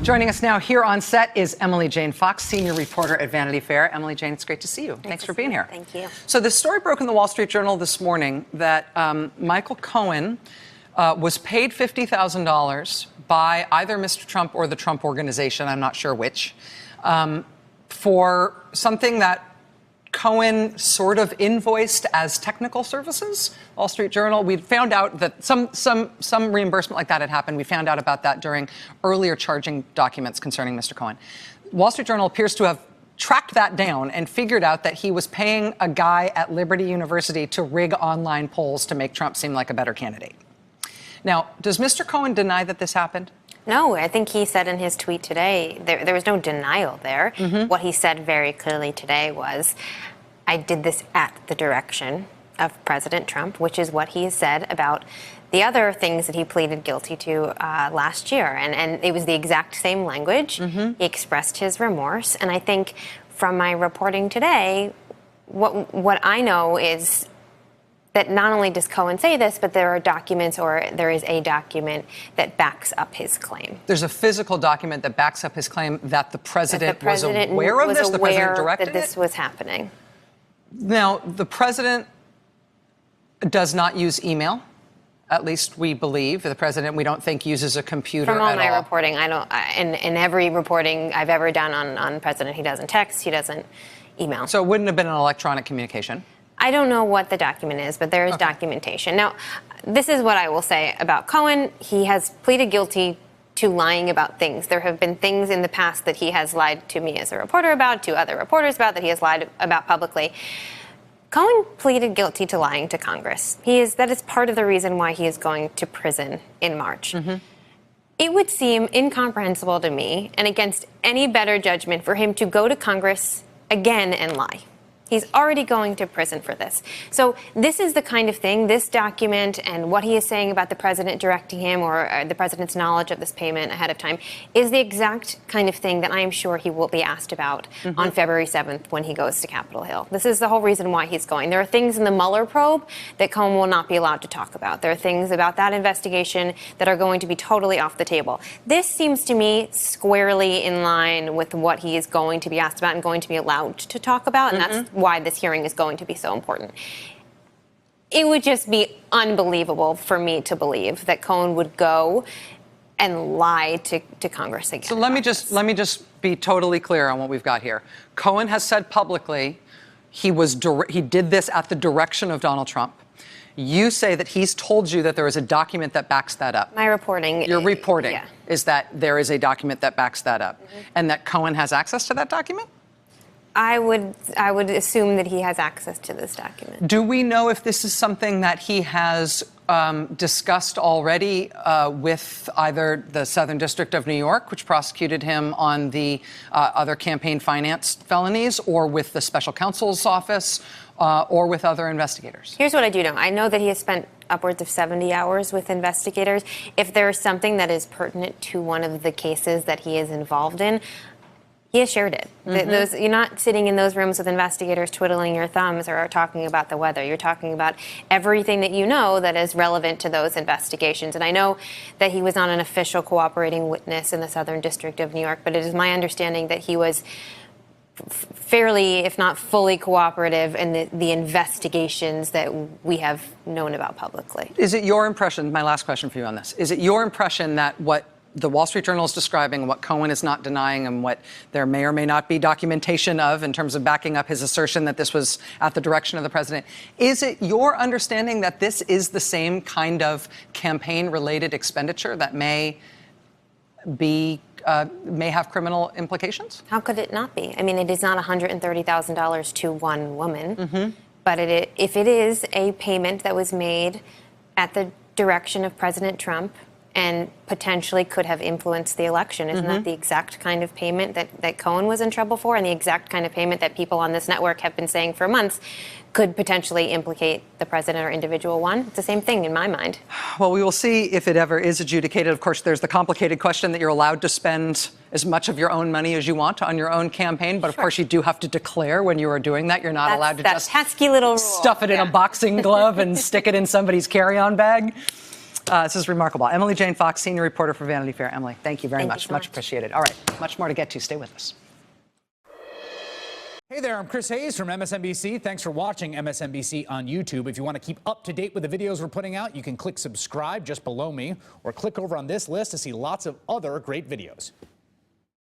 Joining us now here on set is Emily Jane Fox, senior reporter at Vanity Fair. Emily Jane, it's great to see you. Thanks for being here. Thank you. So the story broke in the Wall Street Journal this morning that Michael Cohen was paid $50,000 by either Mr. Trump or the Trump Organization, I'm not sure which, for something that Cohen sort of invoiced as technical services. Wall Street Journal, we found out that some reimbursement like that had happened. We found out about that during earlier charging documents concerning Mr. Cohen. Wall Street Journal appears to have tracked that down and figured out that he was paying a guy at Liberty University to rig online polls to make Trump seem like a better candidate. Now, does Mr. Cohen deny that this happened? No, I think he said in his tweet today, there was no denial there. What he said very clearly today was, I did this at the direction of President Trump, which is what he has said about the other things that he pleaded guilty to last year. And it was the exact same language. He expressed his remorse. And I think from my reporting today, what I know is that not only does Cohen say this, but there are documents, or there is a document that backs up his claim. There's a physical document that backs up his claim that the president was aware of this? The president directed that this was happening. Now, the president does not use email. At least we believe. The president, we don't think, uses a computer at all. From all my reporting, in every reporting I've ever done on president, he doesn't text, he doesn't email. So it wouldn't have been an electronic communication? I don't know what the document is, but there is documentation. Now, this is what I will say about Cohen. He has pleaded guilty to lying about things. There have been things in the past that he has lied to me as a reporter about, to other reporters about, that he has lied about publicly. Cohen pleaded guilty to lying to Congress. That is part of the reason why he is going to prison in March. It would seem incomprehensible to me, and against any better judgment, for him to go to Congress again and lie. He's already going to prison for this. So this is the kind of thing, this document and what he is saying about the president directing him, or the president's knowledge of this payment ahead of time, is the exact kind of thing that I am sure he will be asked about on February 7th when he goes to Capitol Hill. This is the whole reason why he's going. There are things in the Mueller probe that Cohen will not be allowed to talk about. There are things about that investigation that are going to be totally off the table. This seems to me squarely in line with what he is going to be asked about and going to be allowed to talk about, and that's why this hearing is going to be so important. It would just be unbelievable for me to believe that Cohen would go and lie to Congress again. So let me just be totally clear on what we've got here. Cohen has said publicly he did this at the direction of Donald Trump. You say that he's told you that there is a document that backs that up. My reporting. Your reporting is that there is a document that backs that up, and that Cohen has access to that document? I would assume that he has access to this document. Do we know if this is something that he has discussed already with either the Southern District of New York, which prosecuted him on the other campaign finance felonies, or with the special counsel's office, or with other investigators? Here's what I do know. I know that he has spent upwards of 70 hours with investigators. If there is something that is pertinent to one of the cases that he is involved in, he has shared it. You're not sitting in those rooms with investigators twiddling your thumbs or talking about the weather. You're talking about everything that you know that is relevant to those investigations. And I know that he was not an official cooperating witness in the Southern District of New York, but it is my understanding that he was fairly, if not fully, cooperative in the investigations that we have known about publicly. Is it your impression, my last question for you on this, is it your impression that what the Wall Street Journal is describing, what Cohen is not denying, and what there may or may not be documentation of in terms of backing up his assertion that this was at the direction of the president, is it your understanding that this is the same kind of campaign-related expenditure that may have criminal implications? How could it not be? I mean, it is not $130,000 to one woman, but if it is a payment that was made at the direction of President Trump and potentially could have influenced the election. Isn't that the exact kind of payment that Cohen was in trouble for, and the exact kind of payment that people on this network have been saying for months could potentially implicate the president or individual one? It's the same thing in my mind. Well, we will see if it ever is adjudicated. Of course, there's the complicated question that you're allowed to spend as much of your own money as you want on your own campaign. But of course, you do have to declare when you are doing that. You're not allowed to just pesky little rule. Stuff it in a boxing glove and stick it in somebody's carry-on bag. This is remarkable. Emily Jane Fox, senior reporter for Vanity Fair. Emily, thank you very Thank you much. so Much much. appreciated. All right, much more to get to. Stay with us. Hey there, I'm Chris Hayes from MSNBC. Thanks for watching MSNBC on YouTube. If you want to keep up to date with the videos we're putting out, you can click subscribe just below me or click over on this list to see lots of other great videos.